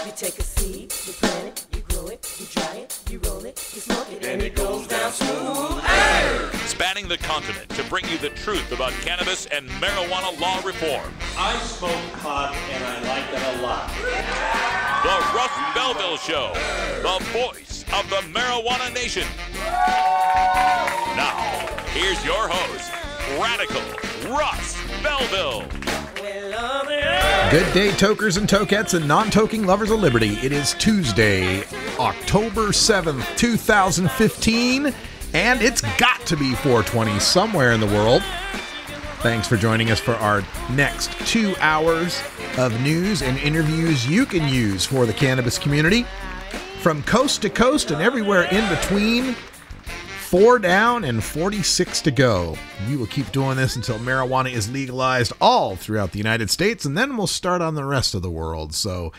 You take a seed, you plant it, you grow it, you dry it, you roll it, you smoke it, and it goes down smooth. Hey! Spanning the continent to bring you the truth about cannabis and marijuana law reform. I smoke pot and I like it a lot. The Russ Belville Show, the voice of the marijuana nation. Now, here's your host, Radical Russ Belville. Good day, tokers and tokettes and non-toking lovers of liberty. It is Tuesday, October 7th, 2015, and it's got to be 420 somewhere in the world. Thanks for joining us for our next 2 hours of news and interviews you can use for the cannabis community. From coast to coast and everywhere in between, 4 down and 46 to go. We will keep doing this until marijuana is legalized all throughout the United States, and then we'll start on the rest of the world. So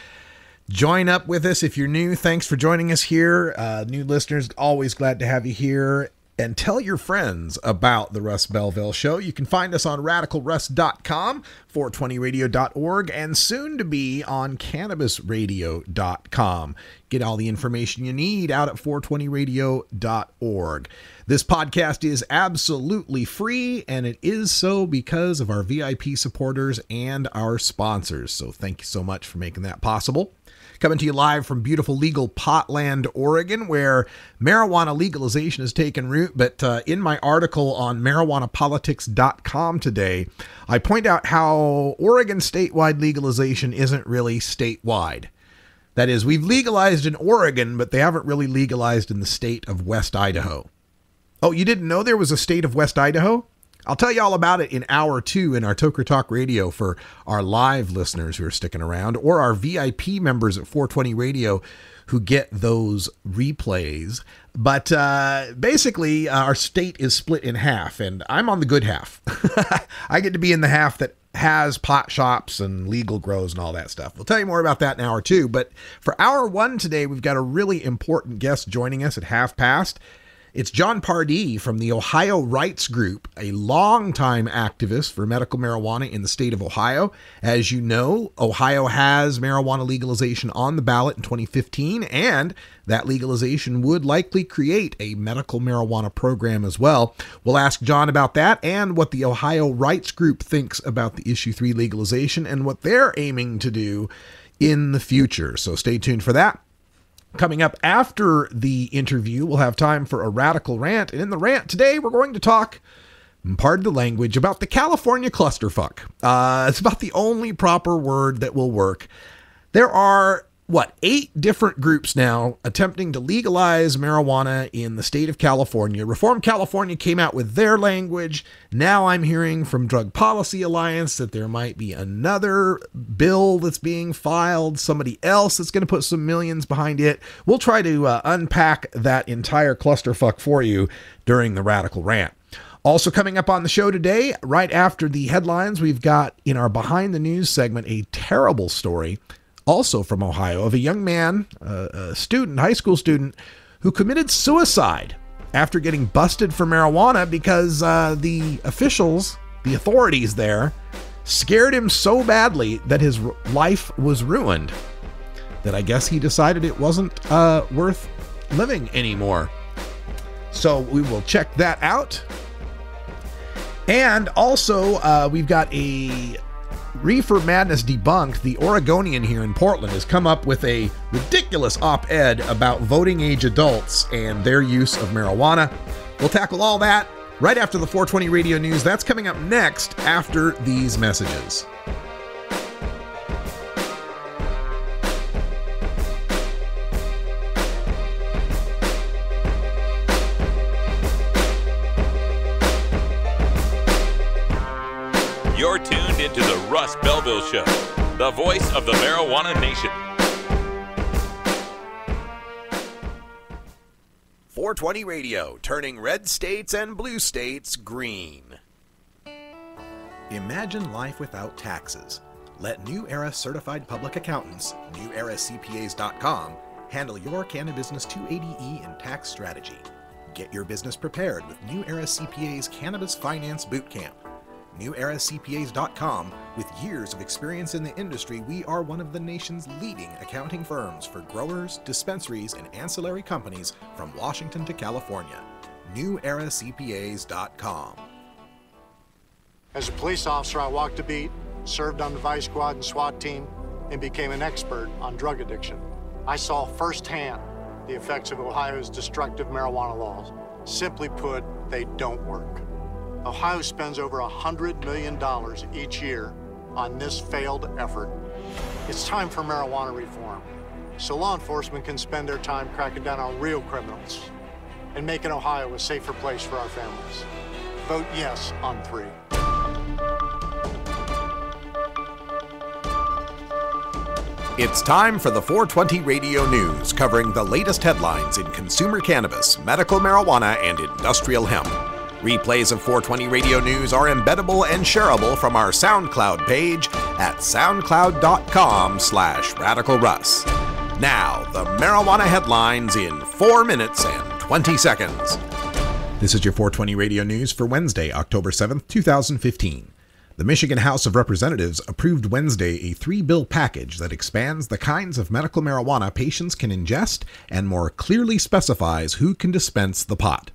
join up with us if you're new. Thanks for joining us here. New listeners, always glad to have you here. And tell your friends about the Russ Belville Show. You can find us on radicalruss.com, 420radio.org, and soon to be on cannabisradio.com. Get all the information you need out at 420radio.org. This podcast is absolutely free, and it is so because of our VIP supporters and our sponsors. So thank you so much for making that possible. Coming to you live from beautiful legal Potland, Oregon, where marijuana legalization has taken root. But in my article on marijuanapolitics.com today, I point out how Oregon statewide legalization isn't really statewide. That is, we've legalized in Oregon, but they haven't really legalized in the state of West Idaho. Oh, you didn't know there was a state of West Idaho? I'll tell you all about it in hour 2 in our Toker Talk Radio for our live listeners who are sticking around, or our VIP members at 420 Radio who get those replays. But basically, our state is split in half, and I'm on the good half. I get to be in the half that has pot shops and legal grows and all that stuff. We'll tell you more about that in hour 2. But for hour 1 today, we've got a really important guest joining us at half past. It's John Pardee from the Ohio Rights Group, a longtime activist for medical marijuana in the state of Ohio. As you know, Ohio has marijuana legalization on the ballot in 2015, and that legalization would likely create a medical marijuana program as well. We'll ask John about that and what the Ohio Rights Group thinks about the Issue 3 legalization and what they're aiming to do in the future. So stay tuned for that. Coming up after the interview, we'll have time for a radical rant. And in the rant today, we're going to talk, pardon the language, about the California clusterfuck. It's about the only proper word that will work. There are, 8 different groups now attempting to legalize marijuana in the state of California. Reform California came out with their language. Now I'm hearing from Drug Policy Alliance that there might be another bill that's being filed, somebody else that's going to put some millions behind it. We'll try to unpack that entire clusterfuck for you during the Radical Rant. Also coming up on the show today, right after the headlines, we've got in our Behind the News segment a terrible story, also from Ohio, of a young man, a student, high school student, who committed suicide after getting busted for marijuana because the officials, the authorities there, scared him so badly that his life was ruined, that I guess he decided it wasn't worth living anymore. So we will check that out. And also, we've got a Reefer Madness Debunked. The Oregonian here in Portland has come up with a ridiculous op-ed about voting age adults and their use of marijuana. We'll tackle all that right after the 420 Radio News. That's coming up next after these messages. You're tuned into the Russ Belville Show, the voice of the marijuana nation. 420 Radio, turning red states and blue states green. Imagine life without taxes. Let New Era Certified Public Accountants, NewEraCPAs.com, handle your Cannabis 280E and tax strategy. Get your business prepared with New Era CPA's Cannabis Finance Bootcamp. NewEraCPAs.com. With years of experience in the industry, we are one of the nation's leading accounting firms for growers, dispensaries, and ancillary companies from Washington to California. NewEraCPAs.com. As a police officer, I walked the beat, served on the Vice Squad and SWAT team, and became an expert on drug addiction. I saw firsthand the effects of Ohio's destructive marijuana laws. Simply put, they don't work. Ohio spends over $100 million each year on this failed effort. It's time for marijuana reform, so law enforcement can spend their time cracking down on real criminals and making Ohio a safer place for our families. Vote yes on 3. It's time for the 420 Radio News, covering the latest headlines in consumer cannabis, medical marijuana, and industrial hemp. Replays of 420 Radio News are embeddable and shareable from our SoundCloud page at soundcloud.com/RadicalRuss. Now, the marijuana headlines in 4 minutes and 20 seconds. This is your 420 Radio News for Wednesday, October 7th, 2015. The Michigan House of Representatives approved Wednesday a 3-bill package that expands the kinds of medical marijuana patients can ingest and more clearly specifies who can dispense the pot.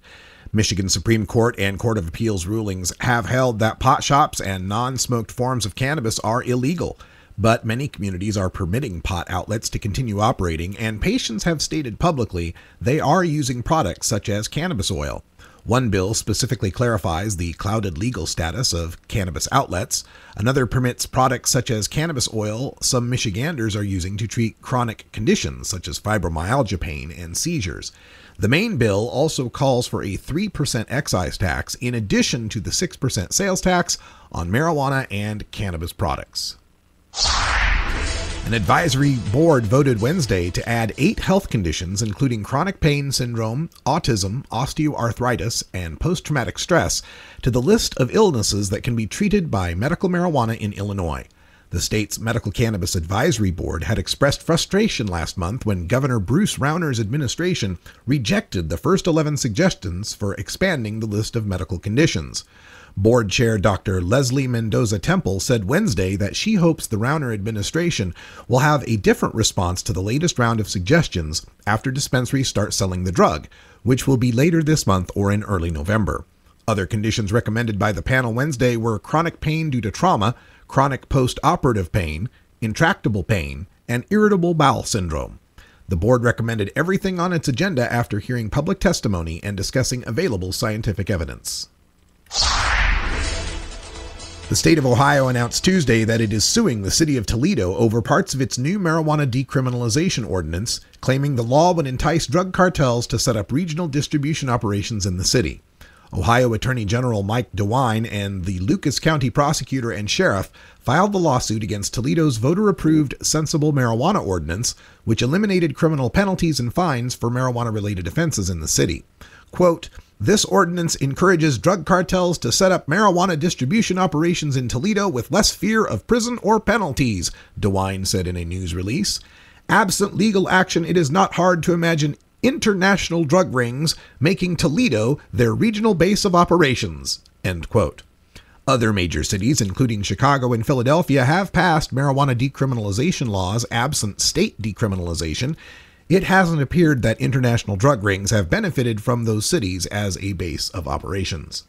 Michigan Supreme Court and Court of Appeals rulings have held that pot shops and non-smoked forms of cannabis are illegal, but many communities are permitting pot outlets to continue operating, and patients have stated publicly they are using products such as cannabis oil. One bill specifically clarifies the clouded legal status of cannabis outlets. Another permits products such as cannabis oil some Michiganders are using to treat chronic conditions such as fibromyalgia pain and seizures. The main bill also calls for a 3% excise tax in addition to the 6% sales tax on marijuana and cannabis products. An advisory board voted Wednesday to add 8 health conditions, including chronic pain syndrome, autism, osteoarthritis, and post-traumatic stress, to the list of illnesses that can be treated by medical marijuana in Illinois. The state's Medical Cannabis Advisory Board had expressed frustration last month when Governor Bruce Rauner's administration rejected the first 11 suggestions for expanding the list of medical conditions. Board Chair Dr. Leslie Mendoza Temple said Wednesday that she hopes the Rauner administration will have a different response to the latest round of suggestions after dispensaries start selling the drug, which will be later this month or in early November. Other conditions recommended by the panel Wednesday were chronic pain due to trauma, chronic post-operative pain, intractable pain, and irritable bowel syndrome. The board recommended everything on its agenda after hearing public testimony and discussing available scientific evidence. The state of Ohio announced Tuesday that it is suing the city of Toledo over parts of its new marijuana decriminalization ordinance, claiming the law would entice drug cartels to set up regional distribution operations in the city. Ohio Attorney General Mike DeWine and the Lucas County prosecutor and sheriff filed the lawsuit against Toledo's voter-approved Sensible Marijuana Ordinance, which eliminated criminal penalties and fines for marijuana-related offenses in the city. Quote, "This ordinance encourages drug cartels to set up marijuana distribution operations in Toledo with less fear of prison or penalties," DeWine said in a news release. "Absent legal action, it is not hard to imagine international drug rings making Toledo their regional base of operations." End quote. Other major cities, including Chicago and Philadelphia, have passed marijuana decriminalization laws absent state decriminalization. It hasn't appeared that international drug rings have benefited from those cities as a base of operations.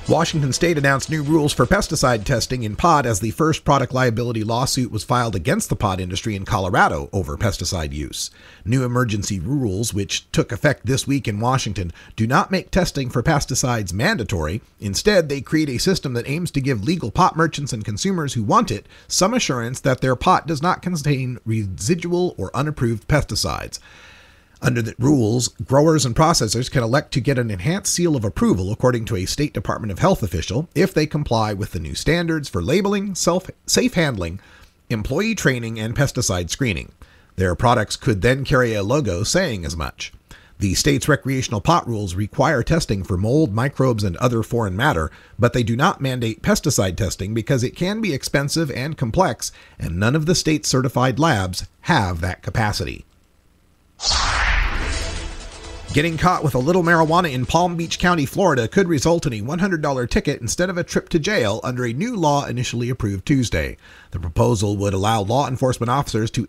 Washington State announced new rules for pesticide testing in pot as the first product liability lawsuit was filed against the pot industry in Colorado over pesticide use. New emergency rules, which took effect this week in Washington, do not make testing for pesticides mandatory. Instead, they create a system that aims to give legal pot merchants and consumers who want it some assurance that their pot does not contain residual or unapproved pesticides. Under the rules, growers and processors can elect to get an enhanced seal of approval, according to a State Department of Health official, if they comply with the new standards for labeling, safe handling, employee training, and pesticide screening. Their products could then carry a logo saying as much. The state's recreational pot rules require testing for mold, microbes, and other foreign matter, but they do not mandate pesticide testing because it can be expensive and complex, and none of the state's certified labs have that capacity. Getting caught with a little marijuana in Palm Beach County, Florida could result in a $100 ticket instead of a trip to jail under a new law initially approved Tuesday. The proposal would allow law enforcement officers to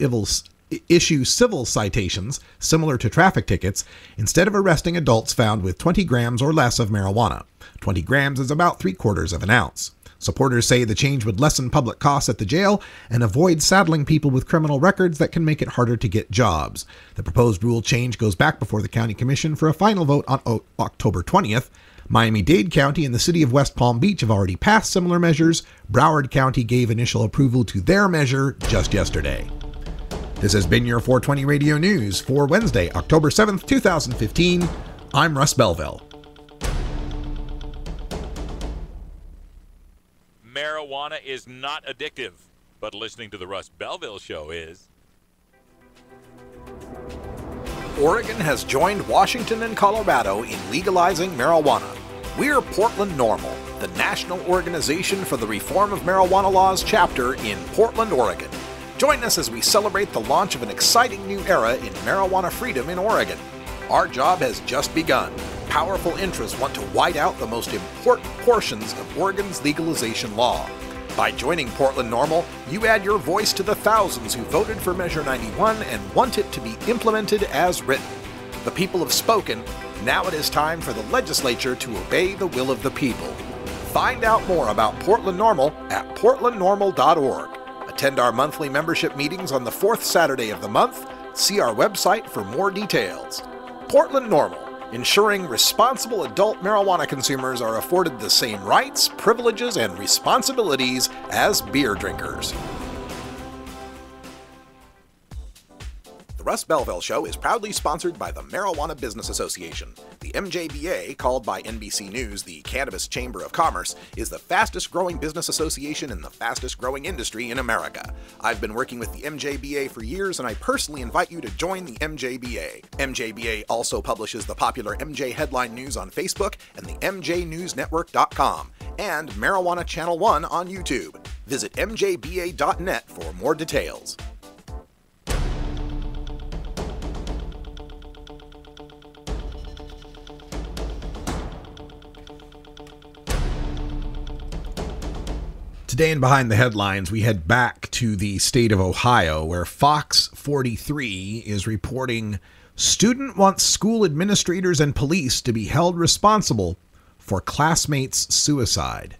issue civil citations similar to traffic tickets instead of arresting adults found with 20 grams or less of marijuana. 20 grams is about 3/4 of an ounce. Supporters say the change would lessen public costs at the jail and avoid saddling people with criminal records that can make it harder to get jobs. The proposed rule change goes back before the county commission for a final vote on October 20th. Miami-Dade County and the city of West Palm Beach have already passed similar measures. Broward County gave initial approval to their measure just yesterday. This has been your 420 Radio News for Wednesday, October 7th, 2015. I'm Russ Belville. Marijuana is not addictive, but listening to the Russ Belville Show is. Oregon has joined Washington and Colorado in legalizing marijuana. We're Portland NORML, the National Organization for the Reform of Marijuana Laws chapter in Portland, Oregon. Join us as we celebrate the launch of an exciting new era in marijuana freedom in Oregon. Our job has just begun. Powerful interests want to white out the most important portions of Oregon's legalization law. By joining Portland NORML, you add your voice to the thousands who voted for Measure 91 and want it to be implemented as written. The people have spoken. Now it is time for the legislature to obey the will of the people. Find out more about Portland NORML at portlandnormal.org. Attend our monthly membership meetings on the fourth Saturday of the month. See our website for more details. Portland NORML, ensuring responsible adult marijuana consumers are afforded the same rights, privileges, and responsibilities as beer drinkers. The Russ Belville Show is proudly sponsored by the Marijuana Business Association. The MJBA, called by NBC News the Cannabis Chamber of Commerce, is the fastest growing business association in the fastest growing industry in America. I've been working with the MJBA for years, and I personally invite you to join the MJBA. MJBA also publishes the popular MJ Headline News on Facebook and the MJNewsNetwork.com and Marijuana Channel 1 on YouTube. Visit mjba.net for more details. Today and behind the headlines, we head back to the state of Ohio, where Fox 43 is reporting student wants school administrators and police to be held responsible for classmates' suicide.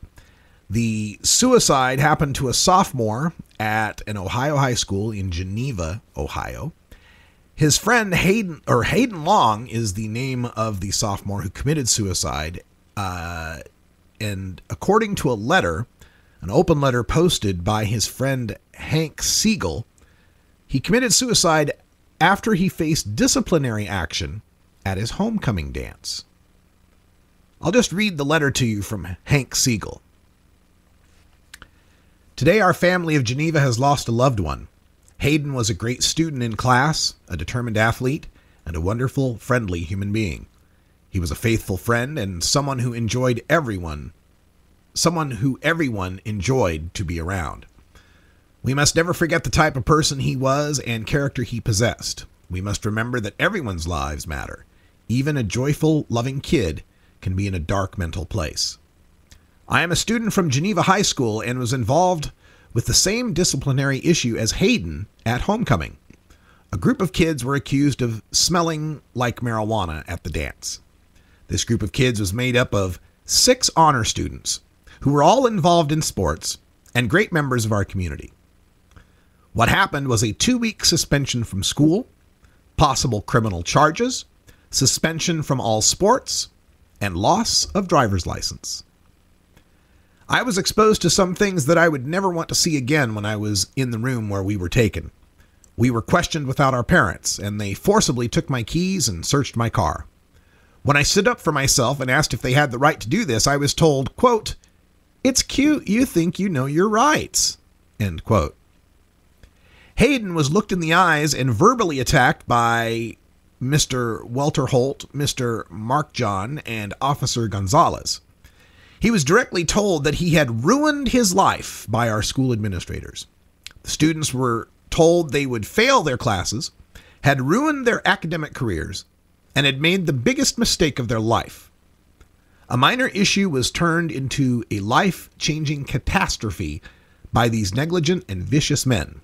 The suicide happened to a sophomore at an Ohio high school in Geneva, Ohio. His friend Hayden Long is the name of the sophomore who committed suicide. And according to a letter, an open letter posted by his friend Hank Siegel, he committed suicide after he faced disciplinary action at his homecoming dance. I'll just read the letter to you from Hank Siegel. Today, our family of Geneva has lost a loved one. Hayden was a great student in class, a determined athlete, and a wonderful, friendly human being. He was a faithful friend and someone who everyone enjoyed to be around. We must never forget the type of person he was and character he possessed. We must remember that everyone's lives matter. Even a joyful, loving kid can be in a dark mental place. I am a student from Geneva High School and was involved with the same disciplinary issue as Hayden at homecoming. A group of kids were accused of smelling like marijuana at the dance. This group of kids was made up of 6 honor students who were all involved in sports and great members of our community. What happened was a 2-week suspension from school, possible criminal charges, suspension from all sports, and loss of driver's license. I was exposed to some things that I would never want to see again when I was in the room where we were taken. We were questioned without our parents, and they forcibly took my keys and searched my car. When I stood up for myself and asked if they had the right to do this, I was told, quote, "It's cute you think you know your rights," end quote. Hayden was looked in the eyes and verbally attacked by Mr. Welter Holt, Mr. Mark John, and Officer Gonzalez. He was directly told that he had ruined his life by our school administrators. The students were told they would fail their classes, had ruined their academic careers, and had made the biggest mistake of their life. A minor issue was turned into a life-changing catastrophe by these negligent and vicious men.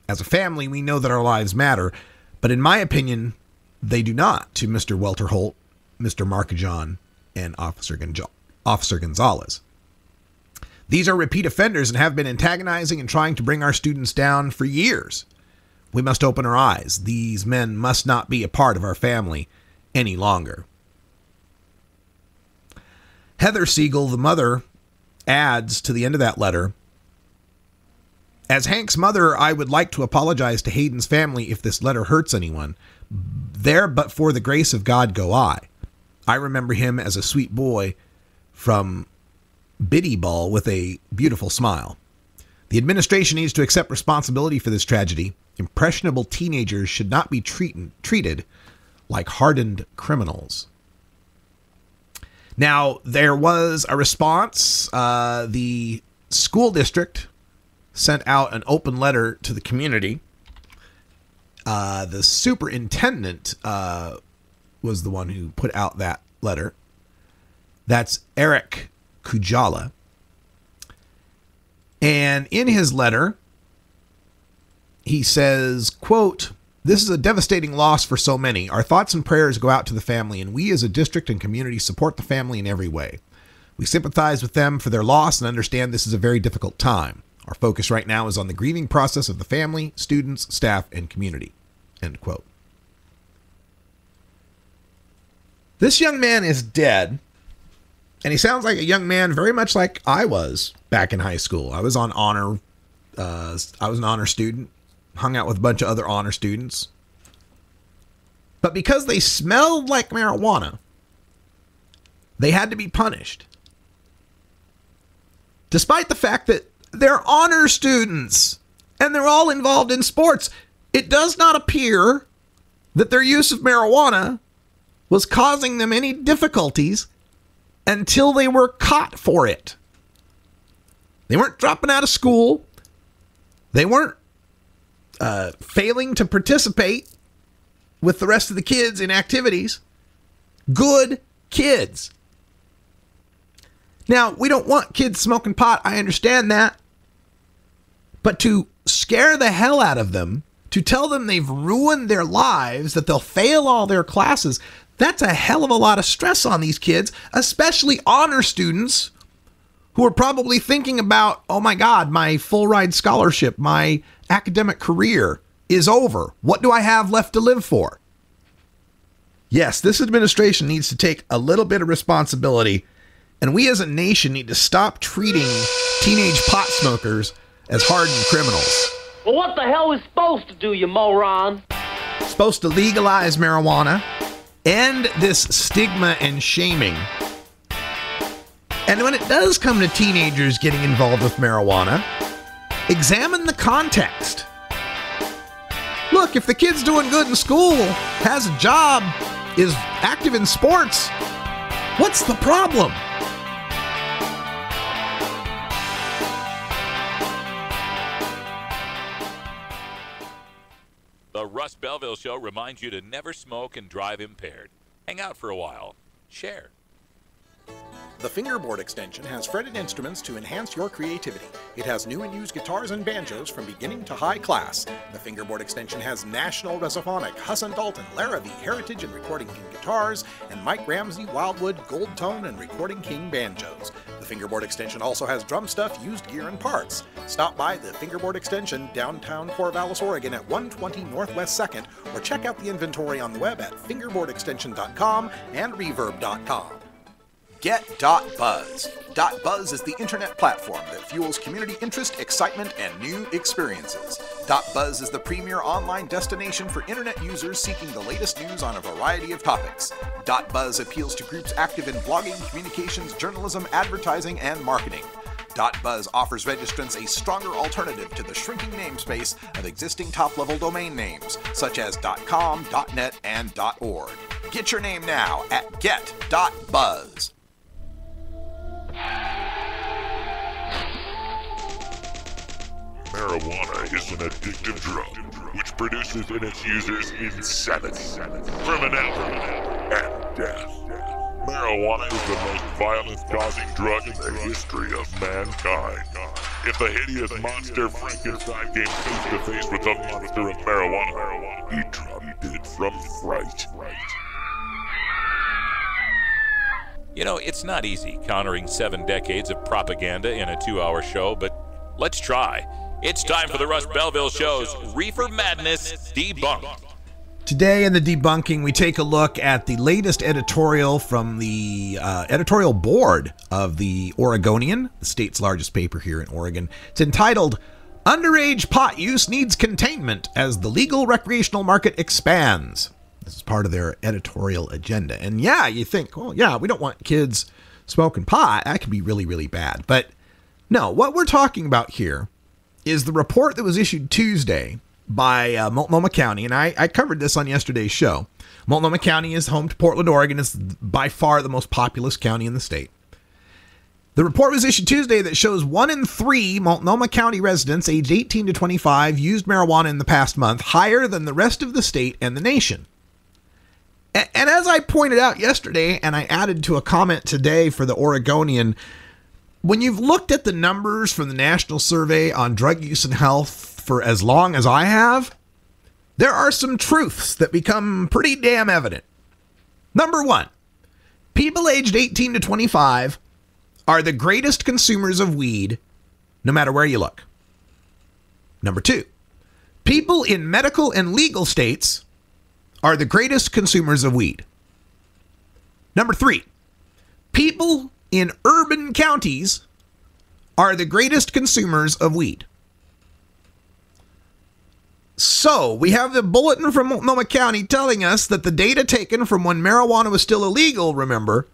As a family, we know that our lives matter, but in my opinion, they do not to Mr. Welter Holt, Mr. Marcajon, and Officer Gonzalez. These are repeat offenders and have been antagonizing and trying to bring our students down for years. We must open our eyes. These men must not be a part of our family any longer. Heather Siegel, the mother, adds to the end of that letter, as Hank's mother, I would like to apologize to Hayden's family if this letter hurts anyone. There but for the grace of God go I. I remember him as a sweet boy from Biddy Ball with a beautiful smile. The administration needs to accept responsibility for this tragedy. Impressionable teenagers should not be treated like hardened criminals. Now, there was a response. The school district sent out an open letter to the community. The superintendent was the one who put out that letter. That's Eric Kujala. And in his letter, he says, quote, "This is a devastating loss for so many. Our thoughts and prayers go out to the family, and we as a district and community support the family in every way. We sympathize with them for their loss and understand this is a very difficult time. Our focus right now is on the grieving process of the family, students, staff, and community." End quote. This young man is dead, and he sounds like a young man very much like I was back in high school. I was an honor student, hung out with a bunch of other honor students. But because they smelled like marijuana, they had to be punished. Despite the fact that they're honor students and they're all involved in sports, it does not appear that their use of marijuana was causing them any difficulties until they were caught for it. They weren't dropping out of school. They weren't failing to participate with the rest of the kids in activities. Good kids. Now, we don't want kids smoking pot. I understand that. But to scare the hell out of them, to tell them they've ruined their lives, that they'll fail all their classes, that's a hell of a lot of stress on these kids, especially honor students who are probably thinking about, oh my God, my full ride scholarship, my academic career is over. What do I have left to live for? Yes, this administration needs to take a little bit of responsibility, and we as a nation need to stop treating teenage pot smokers as hardened criminals. Well, what the hell are we supposed to do, you moron? Supposed to legalize marijuana, end this stigma and shaming. And when it does come to teenagers getting involved with marijuana, examine the context. Look, if the kid's doing good in school, has a job, is active in sports, what's the problem? The Russ Belville Show reminds you to never smoke and drive impaired. Hang out for a while. Share. The Fingerboard Extension has fretted instruments to enhance your creativity. It has new and used guitars and banjos from beginning to high class. The Fingerboard Extension has National Resophonic, Husson Dalton, Larrabee, Heritage and Recording King guitars, and Mike Ramsey, Wildwood, Gold Tone, and Recording King banjos. The Fingerboard Extension also has drum stuff, used gear, and parts. Stop by the Fingerboard Extension, downtown Corvallis, Oregon at 120 Northwest 2nd, or check out the inventory on the web at fingerboardextension.com and reverb.com. Get.Buzz. .Buzz is the internet platform that fuels community interest, excitement, and new experiences. .Buzz is the premier online destination for internet users seeking the latest news on a variety of topics. .Buzz appeals to groups active in blogging, communications, journalism, advertising, and marketing. .Buzz offers registrants a stronger alternative to the shrinking namespace of existing top-level domain names, such as .com, .net, and .org. Get your name now at get.buzz. marijuana is an addictive drug which produces in its users insanity, criminality, and death. Marijuana is the most violence-causing drug in the history of mankind. If the hideous monster Frankenstein came face to face with the monster of marijuana, he dropped dead from fright. You know, it's not easy countering 7 decades of propaganda in a 2-hour show, but let's try. It's time for the Russ Belville Show's Reefer Madness Debunked. Today in the debunking, we take a look at the latest editorial from the editorial board of the Oregonian, the state's largest paper here in Oregon. It's entitled, Underage Pot Use Needs Containment as the Legal Recreational Market Expands. This is part of their editorial agenda. And yeah, you think, well, yeah, we don't want kids smoking pot. That could be really, really bad. But no, what we're talking about here is the report that was issued Tuesday by Multnomah County, and I covered this on yesterday's show. Multnomah County is home to Portland, Oregon. It's by far the most populous county in the state. The report was issued Tuesday that shows 1 in 3 Multnomah County residents aged 18 to 25 used marijuana in the past month, higher than the rest of the state and the nation. And as I pointed out yesterday, and I added to a comment today for the Oregonian, when you've looked at the numbers from the National Survey on Drug Use and Health for as long as I have, there are some truths that become pretty damn evident. Number 1, people aged 18 to 25 are the greatest consumers of weed, no matter where you look. Number 2, people in medical and legal states are the greatest consumers of weed. Number 3, people in urban counties are the greatest consumers of weed. So, we have the bulletin from Multnomah County telling us that the data taken from when marijuana was still illegal, remember,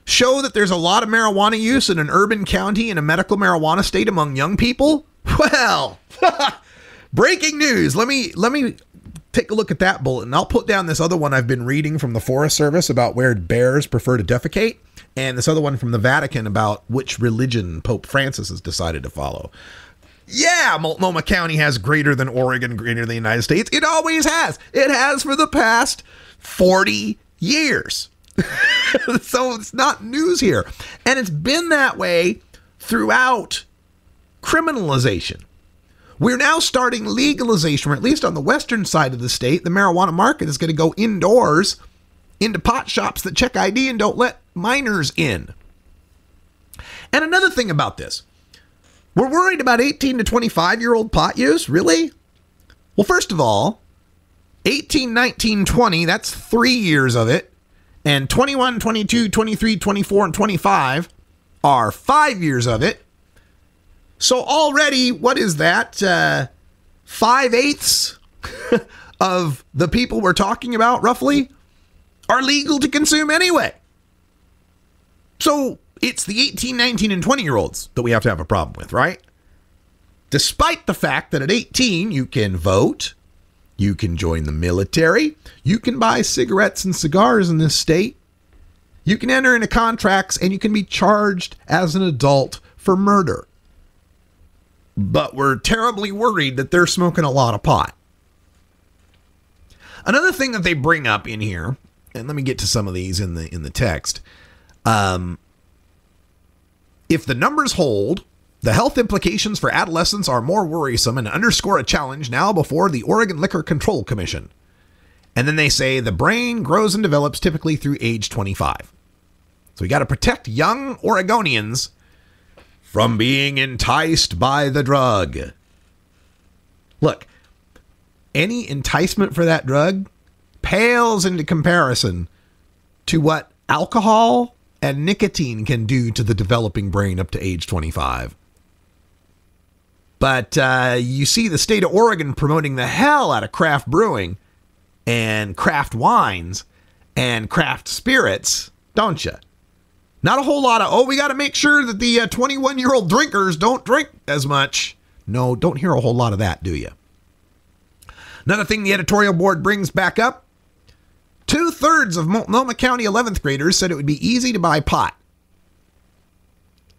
show that there's a lot of marijuana use in an urban county and a medical marijuana state among young people. Well, breaking news. Let me take a look at that bulletin. I'll put down this other one I've been reading from the Forest Service about where bears prefer to defecate, and this other one from the Vatican about which religion Pope Francis has decided to follow. Yeah, Multnomah County has greater than Oregon, greater than the United States. It always has. It has for the past 40 years. So it's not news here. And it's been that way throughout criminalization. We're now starting legalization, or at least on the western side of the state. The marijuana market is going to go indoors into pot shops that check ID and don't let minors in. And another thing about this, we're worried about 18 to 25-year-old pot use? Really? Well, first of all, 18, 19, 20, that's 3 years of it. And 21, 22, 23, 24, and 25 are 5 years of it. So already, what is that? 5/8 of the people we're talking about, roughly, are legal to consume anyway. So it's the 18, 19, and 20-year-olds that we have to have a problem with, right? Despite the fact that at 18, you can vote, you can join the military, you can buy cigarettes and cigars in this state, you can enter into contracts, and you can be charged as an adult for murder. But we're terribly worried that they're smoking a lot of pot. Another thing that they bring up in here, and let me get to some of these in the text. If the numbers hold, the health implications for adolescents are more worrisome and underscore a challenge now before the Oregon Liquor Control Commission. And then they say the brain grows and develops typically through age 25. So we got to protect young Oregonians from being enticed by the drug. Look, any enticement for that drug pales into comparison to what alcohol and nicotine can do to the developing brain up to age 25. But you see the state of Oregon promoting the hell out of craft brewing and craft wines and craft spirits, don't you? Not a whole lot of, we got to make sure that the 21-year-old drinkers don't drink as much. No, don't hear a whole lot of that, do you? Another thing the editorial board brings back up, 2/3 of Multnomah County 11th graders said it would be easy to buy pot.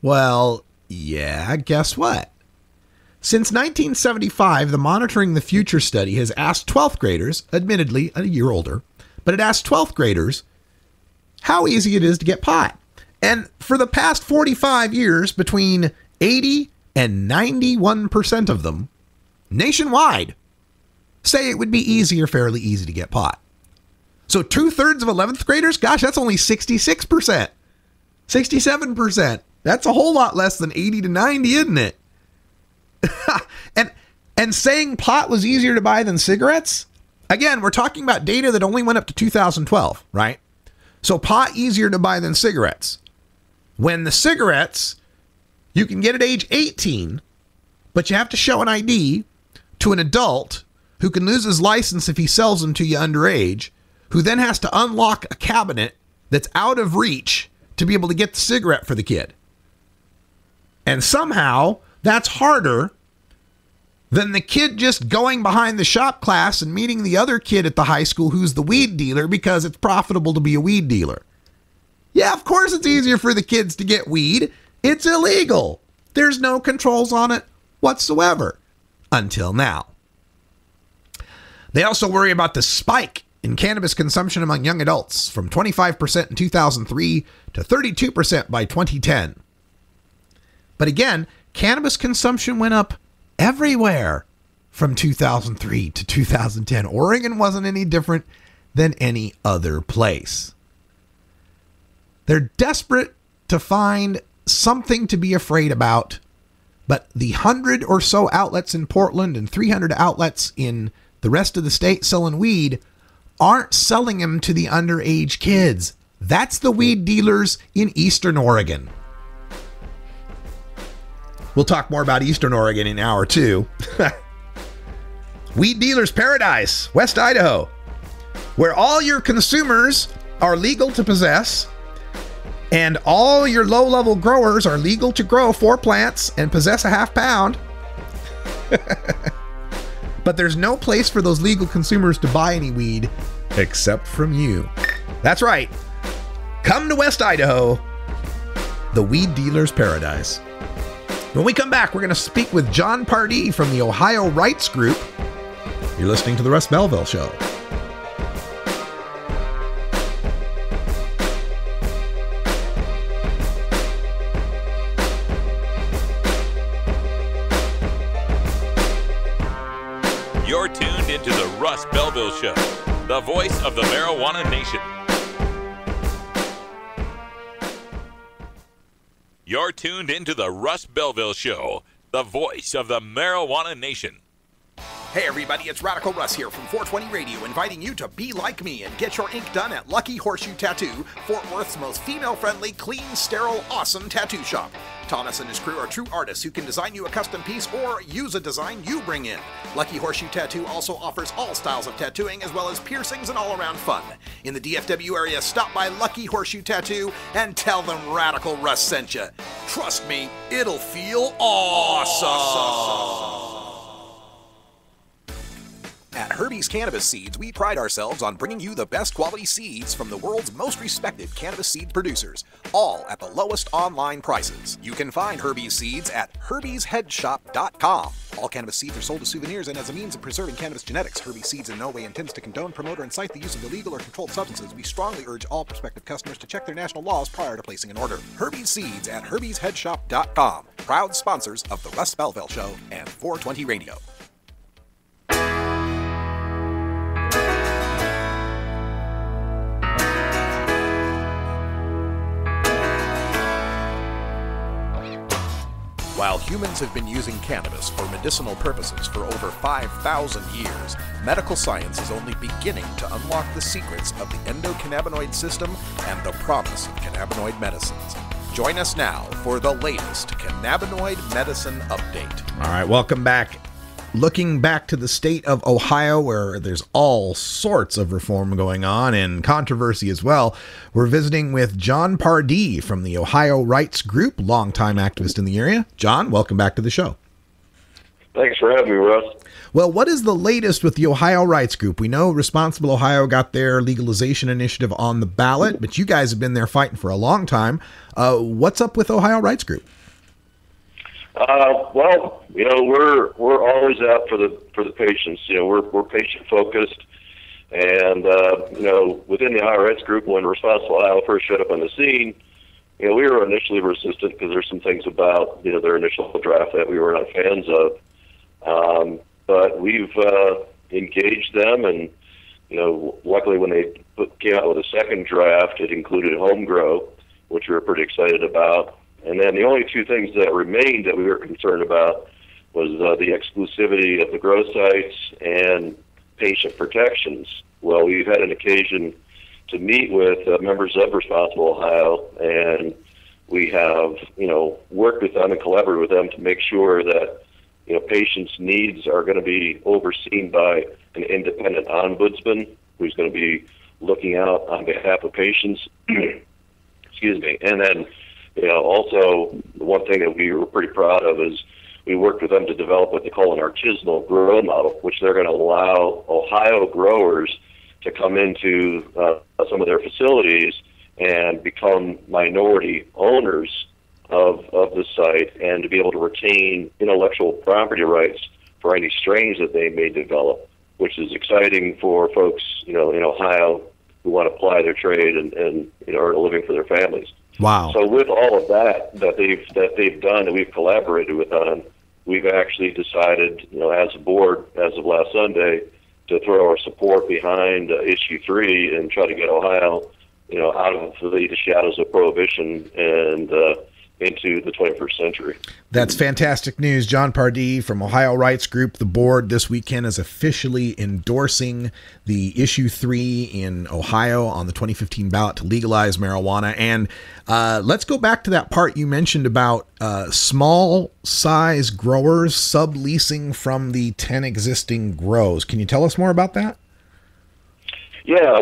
Well, yeah, guess what? Since 1975, the Monitoring the Future study has asked 12th graders, admittedly a year older, but it asked 12th graders how easy it is to get pot. And for the past 45 years, between 80 and 91% of them, nationwide, say it would be easy or fairly easy to get pot. So 2/3 of 11th graders, gosh, that's only 66%. 67%. That's a whole lot less than 80 to 90, isn't it? and saying pot was easier to buy than cigarettes? Again, we're talking about data that only went up to 2012, right? So pot easier to buy than cigarettes. When the cigarettes, you can get at age 18, but you have to show an ID to an adult who can lose his license if he sells them to you underage, who then has to unlock a cabinet that's out of reach to be able to get the cigarette for the kid. And somehow that's harder than the kid just going behind the shop class and meeting the other kid at the high school who's the weed dealer because it's profitable to be a weed dealer. Yeah, of course it's easier for the kids to get weed. It's illegal. There's no controls on it whatsoever. Until now. They also worry about the spike in cannabis consumption among young adults from 25% in 2003 to 32% by 2010. But again, cannabis consumption went up everywhere from 2003 to 2010. Oregon wasn't any different than any other place. They're desperate to find something to be afraid about, but the 100 or so outlets in Portland and 300 outlets in the rest of the state selling weed aren't selling them to the underage kids. That's the weed dealers in Eastern Oregon. We'll talk more about Eastern Oregon in hour 2. Weed dealers paradise, West Idaho, where all your consumers are legal to possess and all your low-level growers are legal to grow 4 plants and possess a half pound. But there's no place for those legal consumers to buy any weed except from you. That's right. Come to West Idaho, the weed dealer's paradise. When we come back, we're going to speak with John Pardee from the Ohio Rights Group. You're listening to The Russ Belville Show. You're tuned into The Russ Belville Show, the voice of the marijuana nation. You're tuned into The Russ Belville Show, the voice of the marijuana nation. Hey everybody, it's Radical Russ here from 420 Radio, inviting you to be like me and get your ink done at Lucky Horseshoe Tattoo, Fort Worth's most female-friendly, clean, sterile, awesome tattoo shop. Thomas and his crew are true artists who can design you a custom piece or use a design you bring in. Lucky Horseshoe Tattoo also offers all styles of tattooing as well as piercings and all-around fun. In the DFW area, stop by Lucky Horseshoe Tattoo and tell them Radical Russ sent you. Trust me, it'll feel awesome. At Herbie's Cannabis Seeds, we pride ourselves on bringing you the best quality seeds from the world's most respected cannabis seed producers, all at the lowest online prices. You can find Herbie's Seeds at herbiesheadshop.com. All cannabis seeds are sold as souvenirs and as a means of preserving cannabis genetics. Herbie's Seeds in no way intends to condone, promote, or incite the use of illegal or controlled substances. We strongly urge all prospective customers to check their national laws prior to placing an order. Herbie's Seeds at herbiesheadshop.com. Proud sponsors of The Russ Belville Show and 420 Radio. While humans have been using cannabis for medicinal purposes for over 5,000 years, medical science is only beginning to unlock the secrets of the endocannabinoid system and the promise of cannabinoid medicines. Join us now for the latest cannabinoid medicine update. All right, welcome back. Looking back to the state of Ohio, where there's all sorts of reform going on and controversy as well, we're visiting with John Pardee from the Ohio Rights Group, longtime activist in the area. John, welcome back to the show. Thanks for having me, Russ. Well, what is the latest with the Ohio Rights Group? We know Responsible Ohio got their legalization initiative on the ballot, but you guys have been there fighting for a long time. What's up with Ohio Rights Group? Well, we're always out for the patients. We're patient focused, and within the IRS group, when Responsible Ohio first showed up on the scene, we were initially resistant because there's some things about their initial draft that we were not fans of. But we've engaged them, and luckily when they came out with a second draft, it included home grow, which we were pretty excited about. And then the only two things that remained that we were concerned about was the exclusivity of the grow sites and patient protections. Well, we've had an occasion to meet with members of Responsible Ohio, and we have, worked with them and collaborated with them to make sure that, patients' needs are going to be overseen by an independent ombudsman who's going to be looking out on behalf of patients. Excuse me. And then, also the one thing that we were pretty proud of is we worked with them to develop what they call an artisanal grow model, which they're going to allow Ohio growers to come into some of their facilities and become minority owners of the site, and to be able to retain intellectual property rights for any strains that they may develop, which is exciting for folks, in Ohio who want to apply their trade and earn a living for their families. Wow. So with all of that they've done and we've collaborated with on, we've actually decided, as a board, as of last Sunday, to throw our support behind issue 3 and try to get Ohio, out of the shadows of prohibition and into the 21st century. That's fantastic news. John Pardee from Ohio Rights Group, the board this weekend is officially endorsing the issue 3 in Ohio on the 2015 ballot to legalize marijuana. And let's go back to that part you mentioned about small size growers subleasing from the 10 existing grows. Can you tell us more about that? Yeah,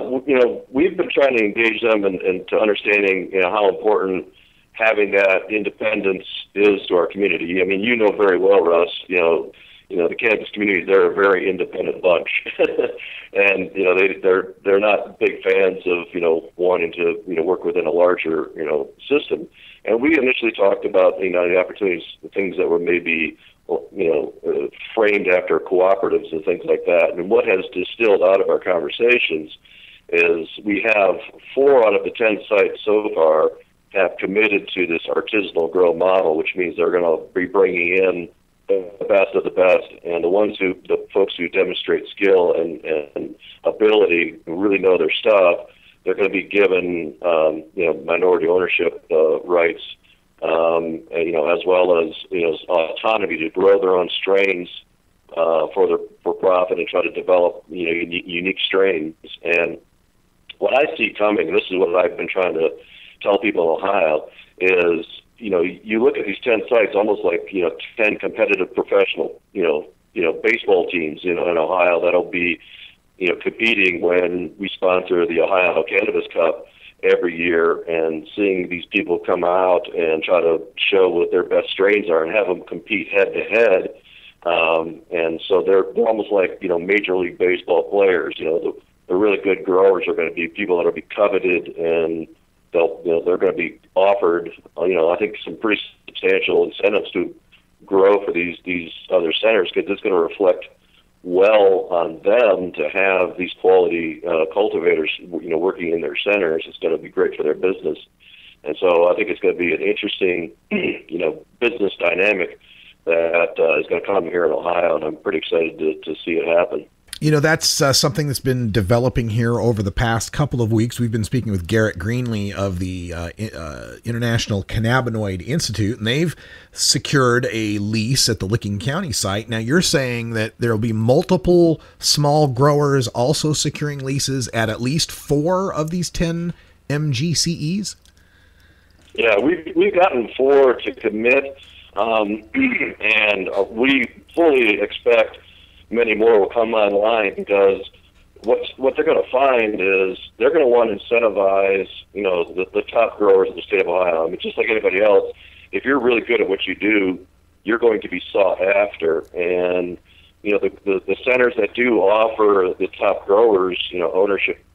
we've been trying to engage them and to understanding how important having that independence is to our community. I mean, very well, Russ, the cannabis community, they're a very independent bunch. And, they're not big fans of, wanting to, work within a larger, system. And we initially talked about, the opportunities, the things that were maybe, framed after cooperatives and things like that. And what has distilled out of our conversations is we have 4 out of the 10 sites so far have committed to this artisanal grow model, which means they're going to be bringing in the best of the best, and the folks who demonstrate skill and ability, who really know their stuff, they're going to be given minority ownership rights, as well as autonomy to grow their own strains for profit and try to develop unique strains. And what I see coming, this is what I've been trying to tell people in Ohio, is you look at these 10 sites almost like 10 competitive professional baseball teams in Ohio that'll be competing when we sponsor the Ohio Cannabis Cup every year, and seeing these people come out and try to show what their best strains are and have them compete head to head. And so they're almost like Major League Baseball players. The really good growers are going to be people that will be coveted, and they're going to be offered, I think some pretty substantial incentives to grow for these other centers, because it's going to reflect well on them to have these quality cultivators, working in their centers. It's going to be great for their business. And so I think it's going to be an interesting, business dynamic that is going to come here in Ohio, and I'm pretty excited to see it happen. That's something that's been developing here over the past couple of weeks. We've been speaking with Garrett Greenlee of the International Cannabinoid Institute, and they've secured a lease at the Licking County site. Now, you're saying that there will be multiple small growers also securing leases at least 4 of these 10 MGCEs? Yeah, we've gotten 4 to commit, and we fully expect many more will come online, because what they're going to find is they're going to want to incentivize, the top growers in the state of Ohio. I mean, just like anybody else, if you're really good at what you do, you're going to be sought after. And, the centers that do offer the top growers, ownership,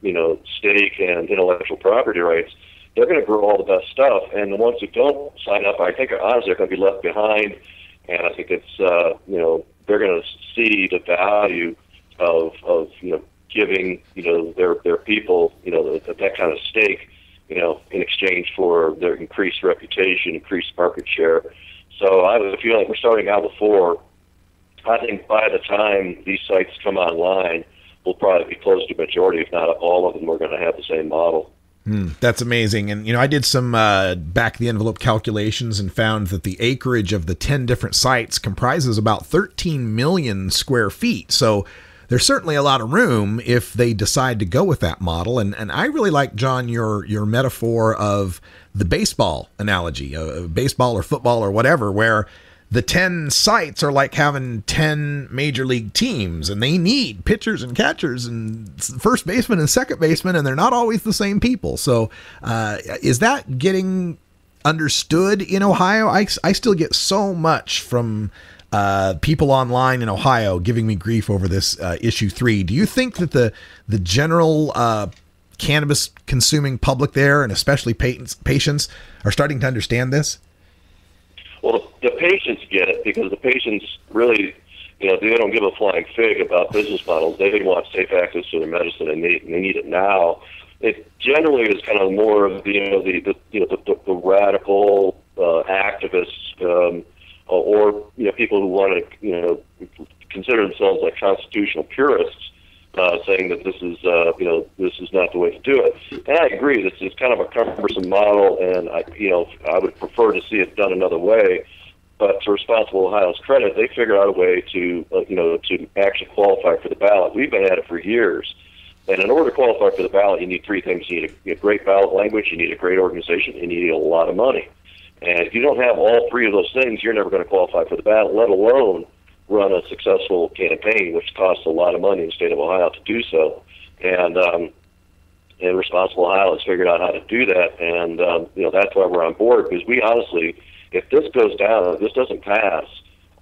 stake and intellectual property rights, they're going to grow all the best stuff. And the ones who don't sign up, I think, honestly, are going to be left behind And I think it's, they're going to see the value of giving, their people, that kind of stake, in exchange for their increased reputation, increased market share. So I have a feeling we're starting out with 4. I think by the time these sites come online, we'll probably be close to a majority, if not all of them, are going to have the same model. That's amazing. And, I did some back-of-the-envelope calculations and found that the acreage of the 10 different sites comprises about 13 million square feet. So there's certainly a lot of room if they decide to go with that model. And I really like, John, your metaphor of the baseball analogy, baseball or football or whatever, where the 10 sites are like having 10 major league teams, and they need pitchers and catchers and first baseman and second baseman, and they're not always the same people. So is that getting understood in Ohio? I still get so much from people online in Ohio giving me grief over this issue 3. Do you think that the general cannabis consuming public there, and especially patients, are starting to understand this? Well, the patients get it, because the patients really, they don't give a flying fig about business models. They want safe access to their medicine, and they need it now. It generally is kind of more of the radical activists, or people who want to consider themselves like constitutional purists, saying that this is not the way to do it. And I agree, this is kind of a cumbersome model, and I would prefer to see it done another way. But to Responsible Ohio's credit, they figured out a way to to actually qualify for the ballot. We've been at it for years, and in order to qualify for the ballot, you need 3 things: you need a great ballot language, you need a great organization, and you need a lot of money. And if you don't have all 3 of those things, you're never going to qualify for the ballot, let alone run a successful campaign, which costs a lot of money in the state of Ohio to do so. And Responsible Ohio has figured out how to do that, and that's why we're on board, because we honestly, if this goes down, if this doesn't pass,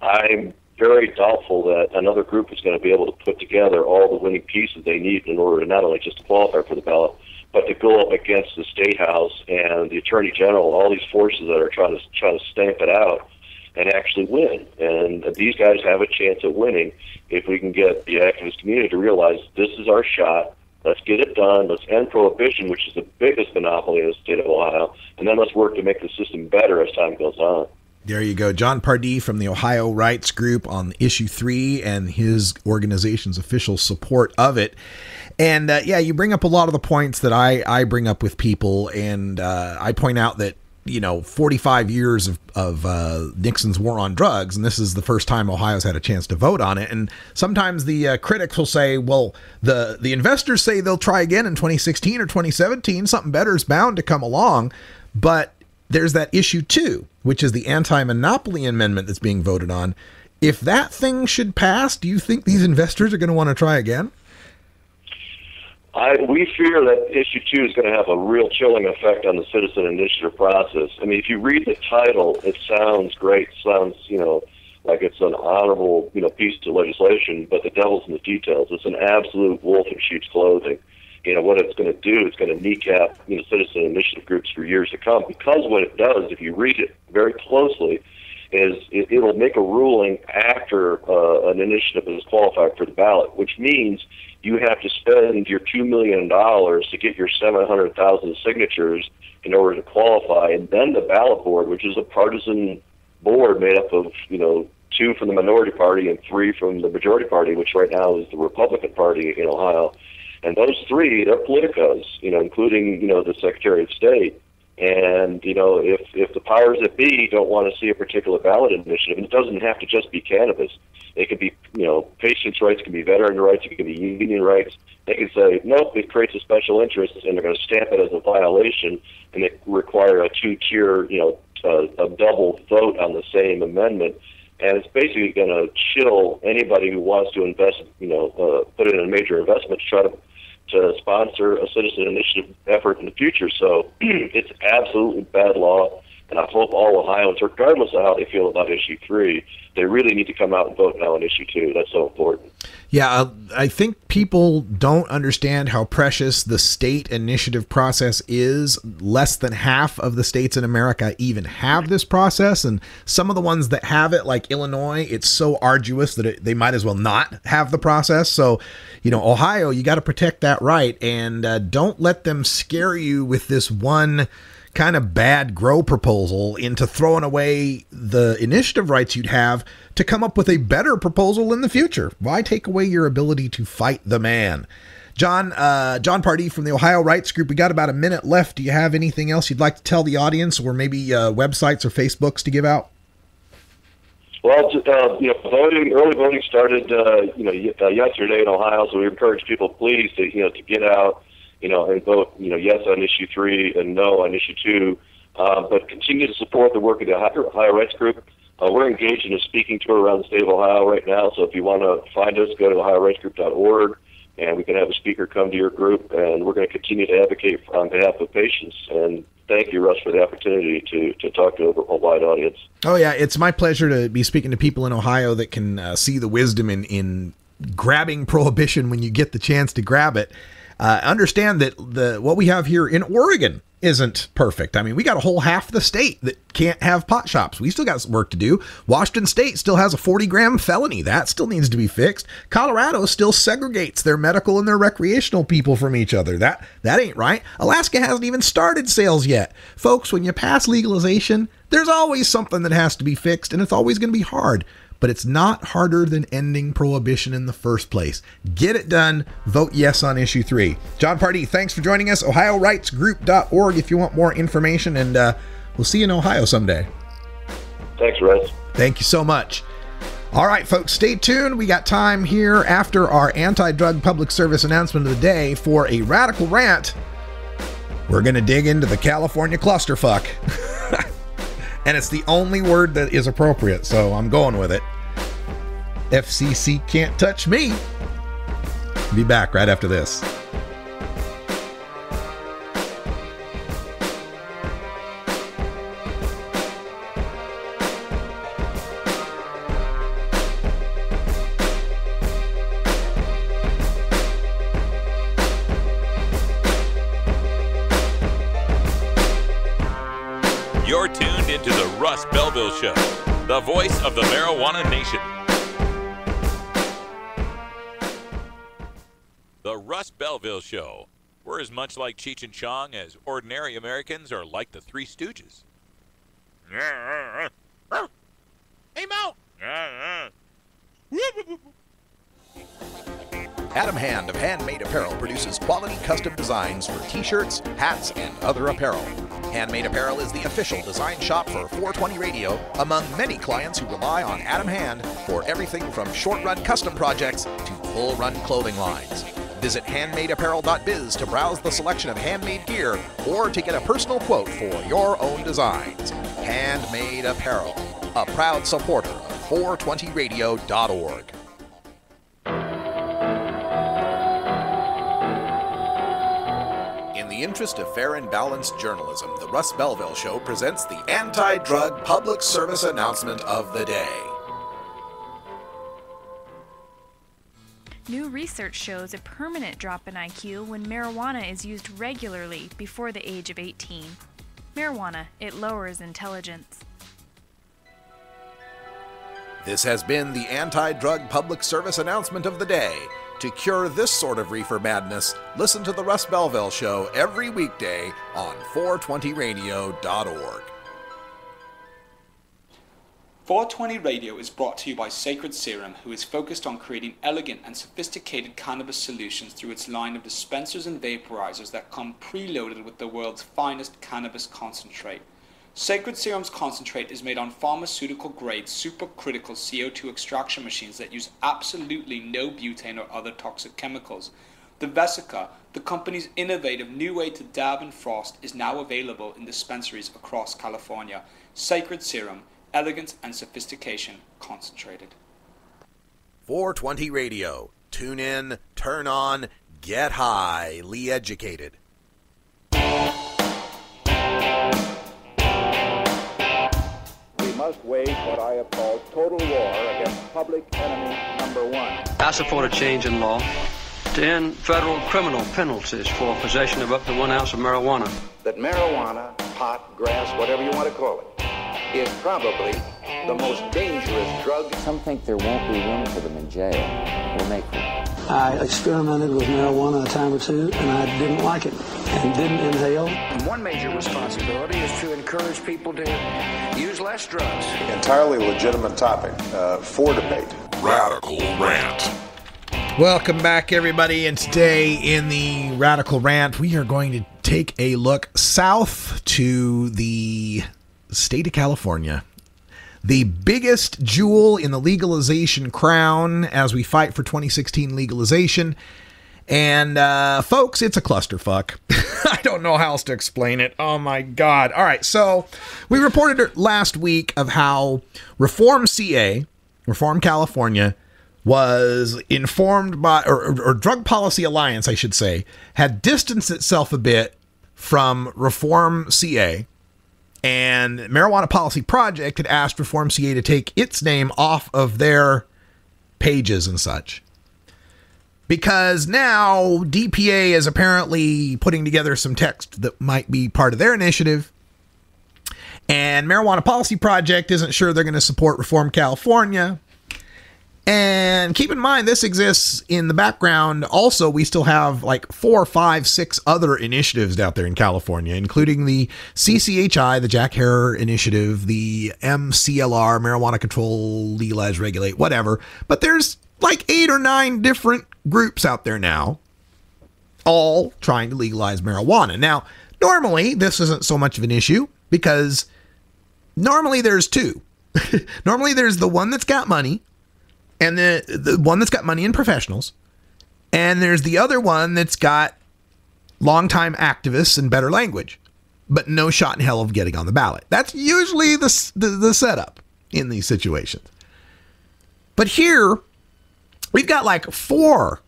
I'm very doubtful that another group is going to be able to put together all the winning pieces they need in order to not only just to qualify for the ballot, but to go up against the State House and the Attorney General, all these forces that are trying to stamp it out and actually win. And these guys have a chance at winning if we can get the activist community to realize this is our shot. Let's get it done. Let's end prohibition, which is the biggest monopoly in the state of Ohio, and then let's work to make the system better as time goes on. There you go. John Pardee from the Ohio Rights Group on Issue 3 and his organization's official support of it. And you bring up a lot of the points that I bring up with people, and I point out that 45 years of Nixon's war on drugs, and this is the first time Ohio's had a chance to vote on it. And sometimes the critics will say, well, the investors say they'll try again in 2016 or 2017. Something better is bound to come along. But there's that issue 2, which is the anti-monopoly amendment that's being voted on. If that thing should pass, do you think these investors are going to want to try again? We fear that issue 2 is going to have a real chilling effect on the citizen initiative process. I mean, if you read the title, it sounds great. It sounds, like it's an honorable, piece of legislation, but the devil's in the details. It's an absolute wolf in sheep's clothing. What it's going to do, it's going to kneecap, citizen initiative groups for years to come. Because what it does, if you read it very closely, is it will make a ruling after an initiative is qualified for the ballot, which means you have to spend your $2 million to get your 700,000 signatures in order to qualify, and then the ballot board, which is a partisan board made up of 2 from the minority party and 3 from the majority party, which right now is the Republican Party in Ohio, and those 3, they're politicos, including the Secretary of State. And, if the powers that be don't want to see a particular ballot initiative, and it doesn't have to just be cannabis. It could be, patients' rights, it can be veteran rights, it can be union rights. They can say, nope, it creates a special interest, and they're going to stamp it as a violation, and they require a 2-tier, a double vote on the same amendment. And it's basically going to chill anybody who wants to invest, put in a major investment to try to sponsor a citizen initiative effort in the future. So it's absolutely bad law, and I hope all Ohioans, regardless of how they feel about issue 3, they really need to come out and vote now on issue 2. That's so important. Yeah, I think people don't understand how precious the state initiative process is. Less than half of the states in America even have this process, and some of the ones that have it, like Illinois, it's so arduous that they might as well not have the process. So, Ohio, you got to protect that right, and don't let them scare you with this one kind of bad grow proposal into throwing away the initiative rights you'd have to come up with a better proposal in the future. Why take away your ability to fight the man? John Pardee from the Ohio Rights Group, we got about a minute left. Do you have anything else you'd like to tell the audience, or maybe websites or Facebooks to give out? Well, early voting started, yesterday in Ohio, so we encourage people, please, to get out, and vote, yes on issue 3 and no on issue 2. But continue to support the work of the Ohio Rights Group. We're engaged in a speaking tour around the state of Ohio right now, so if you want to find us, go to ohiorightsgroup.org, and we can have a speaker come to your group, and we're going to continue to advocate on behalf of patients. And thank you, Russ, for the opportunity to talk to a wide audience. Oh, yeah, it's my pleasure to be speaking to people in Ohio that can see the wisdom in grabbing prohibition when you get the chance to grab it. Understand that what we have here in Oregon isn't perfect. I mean, we got a whole half of the state that can't have pot shops. We still got some work to do. Washington State still has a 40-gram felony. That still needs to be fixed. Colorado still segregates their medical and their recreational people from each other. That ain't right. Alaska hasn't even started sales yet. Folks, when you pass legalization, there's always something that has to be fixed, and it's always going to be hard. But it's not harder than ending prohibition in the first place. Get it done. Vote yes on issue 3. John Pardee, thanks for joining us. OhioRightsGroup.org if you want more information, and we'll see you in Ohio someday. Thanks, Russ. Thank you so much. All right, folks, stay tuned. We got time here after our anti-drug public service announcement of the day for a radical rant. We're going to dig into the California clusterfuck. And it's the only word that is appropriate, so I'm going with it. FCC can't touch me. Be back right after this. You're tuned into the Russ Belville Show, the voice of the marijuana nation. The Russ Belville Show. We're as much like Cheech and Chong as ordinary Americans are like the Three Stooges. Hey, Mo! Adam Hand of Handmade Apparel produces quality custom designs for t-shirts, hats, and other apparel. Handmade Apparel is the official design shop for 420 Radio, among many clients who rely on Adam Hand for everything from short-run custom projects to full-run clothing lines. Visit handmadeapparel.biz to browse the selection of handmade gear or to get a personal quote for your own designs. Handmade Apparel, a proud supporter of 420radio.org. In the interest of fair and balanced journalism, the Russ Belville Show presents the anti-drug public service announcement of the day. New research shows a permanent drop in IQ when marijuana is used regularly before the age of 18. Marijuana, it lowers intelligence. This has been the anti-drug public service announcement of the day. To cure this sort of reefer madness, listen to the Russ Belville Show every weekday on 420radio.org. 420 Radio is brought to you by Sacred Serum, who is focused on creating elegant and sophisticated cannabis solutions through its line of dispensers and vaporizers that come preloaded with the world's finest cannabis concentrate. Sacred Serum's concentrate is made on pharmaceutical-grade supercritical CO2 extraction machines that use absolutely no butane or other toxic chemicals. The Vesica, the company's innovative new way to dab and frost, is now available in dispensaries across California. Sacred Serum, elegance and sophistication concentrated. 420 Radio. Tune in, turn on, get highly educated. We must wage what I have called total war against public enemy number Number 1. I support a change in law to end federal criminal penalties for possession of up to 1 ounce of marijuana. That marijuana, pot, grass, whatever you want to call it, is probably the most dangerous drug. Some think there won't be room for them in jail. We'll make room. I experimented with marijuana a time or two, and I didn't like it and didn't inhale. One major responsibility is to encourage people to use less drugs. Entirely legitimate topic for debate. Radical Rant. Welcome back, everybody, and today in the Radical Rant, we are going to take a look south to the state of California. The biggest jewel in the legalization crown as we fight for 2016 legalization. And, folks, it's a clusterfuck. I don't know how else to explain it. Oh, my God. All right, so we reported last week of how Reform California, was informed by, or Drug Policy Alliance, I should say, had distanced itself a bit from Reform CA. And Marijuana Policy Project had asked Reform CA to take its name off of their pages and such. Because now DPA is apparently putting together some text that might be part of their initiative. And Marijuana Policy Project isn't sure they're going to support Reform California. And keep in mind, this exists in the background. Also, we still have like 4, 5, 6 other initiatives out there in California, including the CCHI, the Jack Herer Initiative, the MCLR, Marijuana Control, Legalize, Regulate, whatever. But there's like 8 or 9 different groups out there now, all trying to legalize marijuana. Now, normally, this isn't so much of an issue because normally there's 2. Normally, there's the one that's got money, and the one that's got money in professionals. And there's the other one that's got longtime activists and better language, but no shot in hell of getting on the ballot. That's usually the setup in these situations. But here, we've got like 4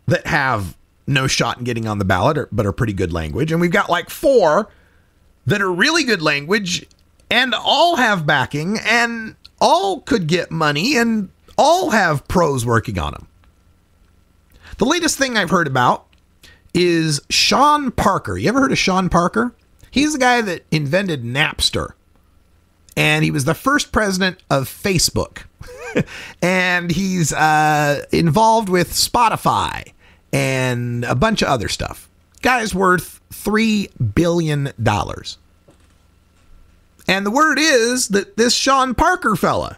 that have no shot in getting on the ballot, but are pretty good language. And we've got like 4 that are really good language and all have backing and all could get money and all have pros working on them. The latest thing I've heard about is Sean Parker. You ever heard of Sean Parker? He's the guy that invented Napster. And he was the first president of Facebook. And he's involved with Spotify and a bunch of other stuff. Guy's worth $3 billion. And the word is that this Sean Parker fella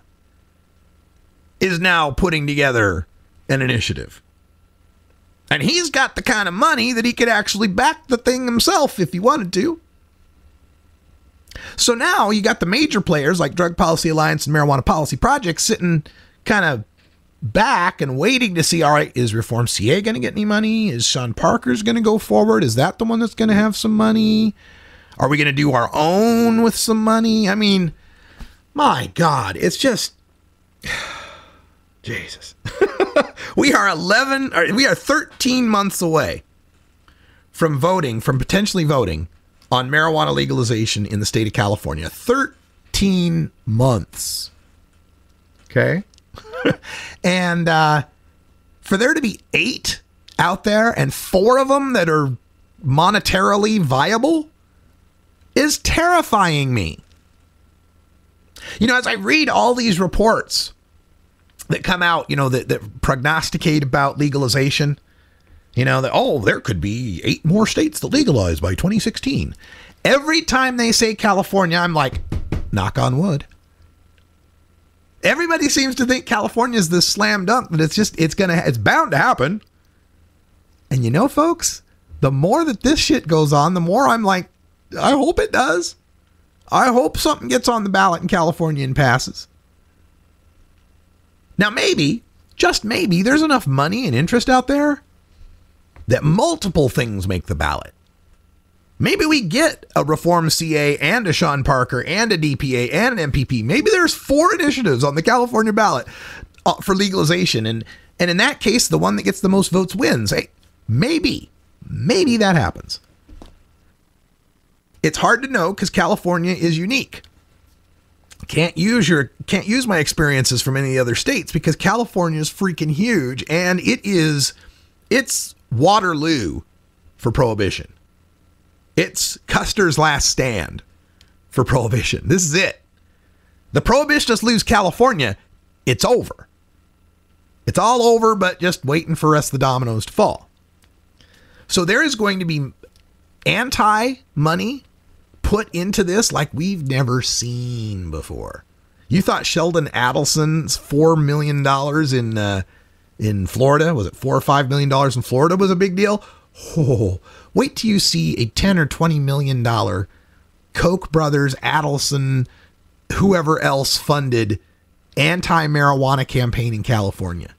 is now putting together an initiative. And he's got the kind of money that he could actually back the thing himself if he wanted to. So now you got the major players like Drug Policy Alliance and Marijuana Policy Project sitting kind of back and waiting to see, all right, is Reform CA going to get any money? Is Sean Parker's going to go forward? Is that the one that's going to have some money? Are we going to do our own with some money? I mean, my God, it's just... Jesus. We are 13 months away from potentially voting on marijuana legalization in the state of California. 13 months. Okay? And for there to be 8 out there and 4 of them that are monetarily viable is terrifying me. You know, as I read all these reports that come out, you know, that prognosticate about legalization, you know, that, oh, there could be 8 more states that legalize by 2016. Every time they say California, I'm like, knock on wood. Everybody seems to think California is this slam dunk, that it's bound to happen. And you know, folks, the more that this shit goes on, the more I'm like, I hope it does. I hope something gets on the ballot in California and passes. Now, maybe, just maybe, there's enough money and interest out there that multiple things make the ballot. Maybe we get a Reform CA and a Sean Parker and a DPA and an MPP. Maybe there's 4 initiatives on the California ballot for legalization. And in that case, the one that gets the most votes wins. Hey, maybe that happens. It's hard to know because California is unique. Can't use my experiences from any other states because California is freaking huge, and it's Waterloo for prohibition. It's Custer's last stand for prohibition. This is it. The prohibitionists lose California, it's over. It's all over, but just waiting for the rest of the dominoes to fall. So there is going to be anti-money put into this like we've never seen before. You thought Sheldon Adelson's $4 million in Florida, was it $4 or $5 million in Florida was a big deal? Oh, wait till you see a $10 or $20 million Koch brothers, Adelson, whoever else funded anti-marijuana campaign in California.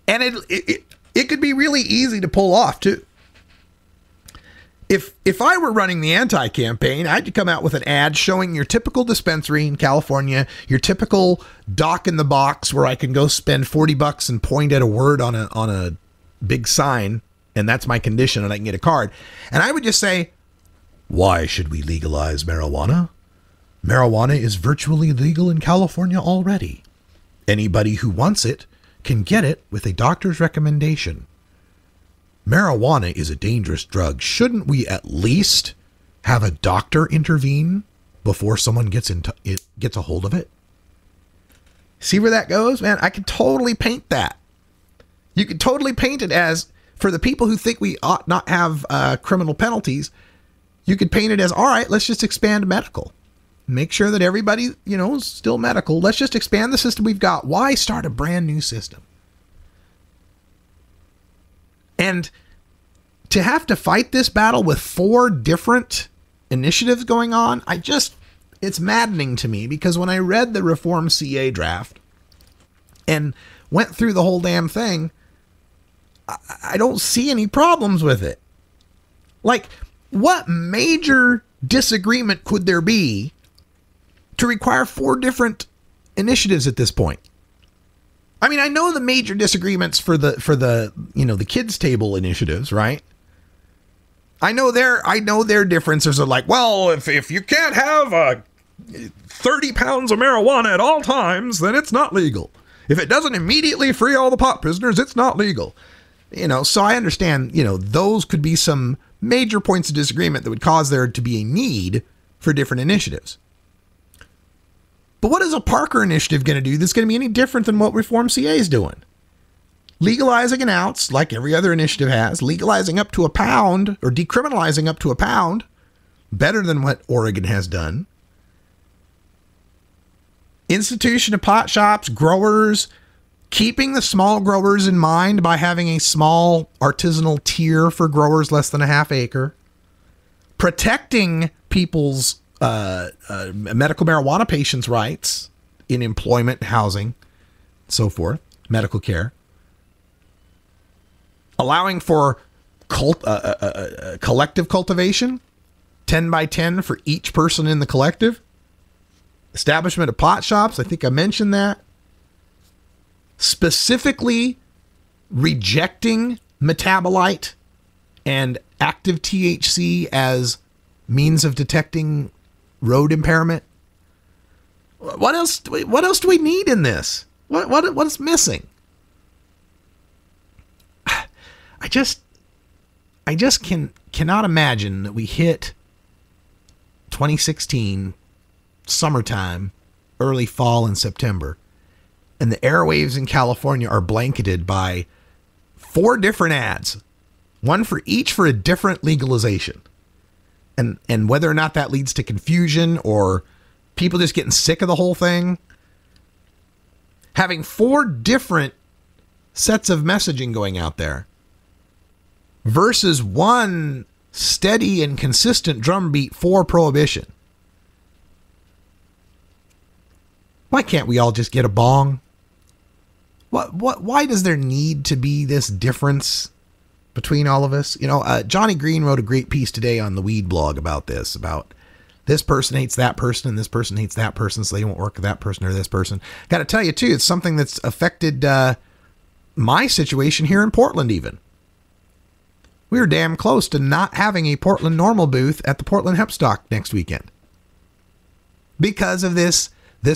And it could be really easy to pull off too. If I were running the anti-campaign, I'd come out with an ad showing your typical dispensary in California, your typical dock in the box where I can go spend $40 and point at a word on a big sign, and that's my condition, and I can get a card. And I would just say, why should we legalize marijuana? Marijuana is virtually legal in California already. Anybody who wants it can get it with a doctor's recommendation. Marijuana is a dangerous drug. Shouldn't we at least have a doctor intervene before someone gets a hold of it? See where that goes, man? I could totally paint that. You could totally paint it as, for the people who think we ought not have criminal penalties, you could paint it as, all right, let's just expand medical. Make sure that everybody, is still medical. Let's just expand the system we've got. Why start a brand new system? And to have to fight this battle with 4 different initiatives going on, it's maddening to me, because when I read the Reform CA draft and went through the whole damn thing, I don't see any problems with it. Like, what major disagreement could there be to require 4 different initiatives at this point? I mean, I know the major disagreements for the kids table initiatives, right? I know their differences are like, well, if you can't have 30 pounds of marijuana at all times, then it's not legal. If it doesn't immediately free all the pot prisoners, it's not legal. So I understand, those could be some major points of disagreement that would cause there to be a need for different initiatives. But what is a Parker initiative going to do that's going to be any different than what Reform CA is doing? Legalizing an ounce, like every other initiative has, legalizing up to £1 or decriminalizing up to £1, better than what Oregon has done. Institution of pot shops, growers, keeping the small growers in mind by having a small artisanal tier for growers less than a half acre. Protecting people's medical marijuana patients' rights in employment, housing, so forth, medical care. Allowing for collective cultivation, 10 by 10 for each person in the collective. Establishment of pot shops, I think I mentioned that. Specifically rejecting metabolite and active THC as means of detecting road impairment. What else do we need in this? What is missing? I just cannot imagine that we hit 2016 summertime, early fall and September, and the airwaves in California are blanketed by 4 different ads, one for each for a different legalization. And whether or not that leads to confusion or people just getting sick of the whole thing, having 4 different sets of messaging going out there versus one steady and consistent drumbeat for prohibition. Why can't we all just get a bong? Why does there need to be this difference between all of us? Johnny Green wrote a great piece today on the Weed blog about this, about this person hates that person and this person hates that person, so they won't work with that person or this person. Got to tell you too, it's something that's affected my situation here in Portland even. We were damn close to not having a Portland Normal booth at the Portland Hempstock next weekend. because of this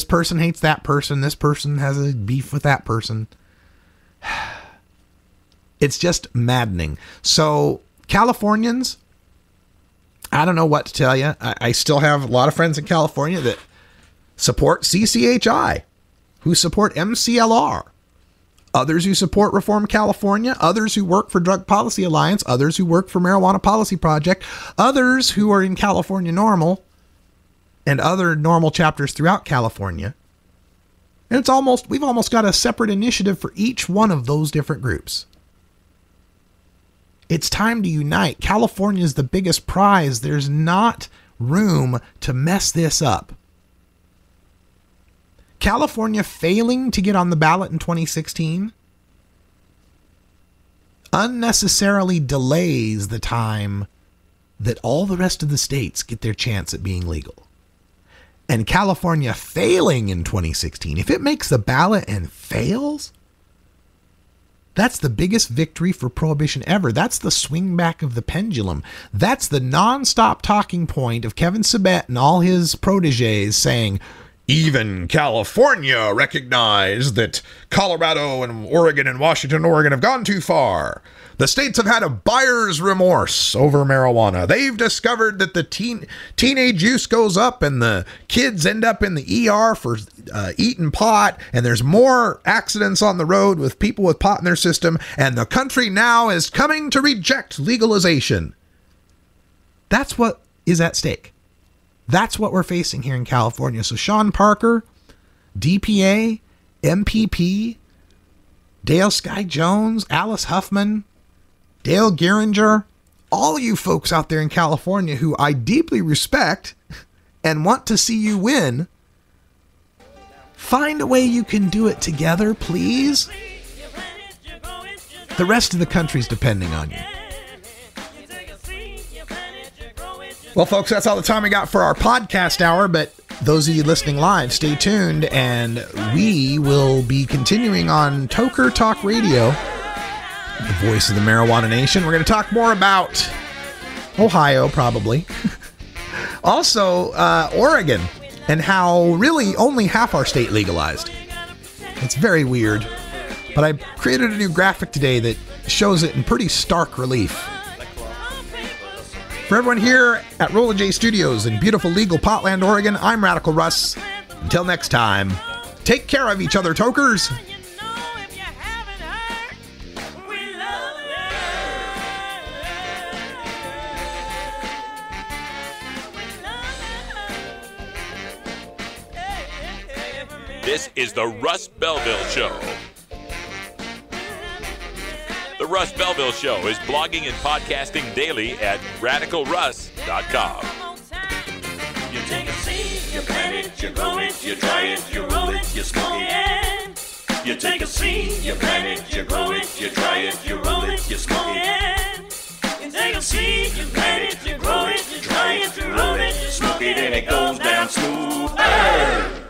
person hates that person, this person has a beef with that person. It's just maddening. So Californians, I don't know what to tell you. I still have a lot of friends in California that support CCHI, who support MCLR, others who support Reform California, others who work for Drug Policy Alliance, others who work for Marijuana Policy Project, others who are in California Normal and other normal chapters throughout California. And we've almost got a separate initiative for each one of those different groups. It's time to unite. California is the biggest prize. There's not room to mess this up. California failing to get on the ballot in 2016 unnecessarily delays the time that all the rest of the states get their chance at being legal. And California failing in 2016, if it makes the ballot and fails, that's the biggest victory for prohibition ever. That's the swing back of the pendulum. That's the nonstop talking point of Kevin Sabet and all his proteges saying, even California recognized that Colorado and Oregon and Washington and Oregon have gone too far. The states have had a buyer's remorse over marijuana. They've discovered that the teenage use goes up and the kids end up in the ER for eating pot, and there's more accidents on the road with people with pot in their system, and the country now is coming to reject legalization. That's what is at stake. That's what we're facing here in California. So Sean Parker, DPA, MPP, Dale Sky Jones, Alice Huffman, Dale Geringer, all of you folks out there in California who I deeply respect and want to see you win, find a way you can do it together, please. The rest of the country's depending on you. Well, folks, that's all the time we got for our podcast hour, but those of you listening live, stay tuned, and we will be continuing on Toker Talk Radio, the voice of the marijuana nation. We're going to talk more about Ohio, probably. Also, Oregon, and how really only half our state legalized. It's very weird, but I created a new graphic today that shows it in pretty stark relief. For everyone here at Rolla J Studios in beautiful legal Potland, Oregon, I'm Radical Russ. Until next time, take care of each other, tokers. This is the Russ Belville Show. The Russ Belville Show is blogging and podcasting daily at radicalruss.com. You take a seed, you plant it, you grow it, you dry it, you roll it, you smoke it. You take a seed, you plant it, you grow it, you dry it, you roll it, you smoke it. You take a seed, you plant it, you grow it, you dry it, you roll it, you smoke it, and it goes down smooth.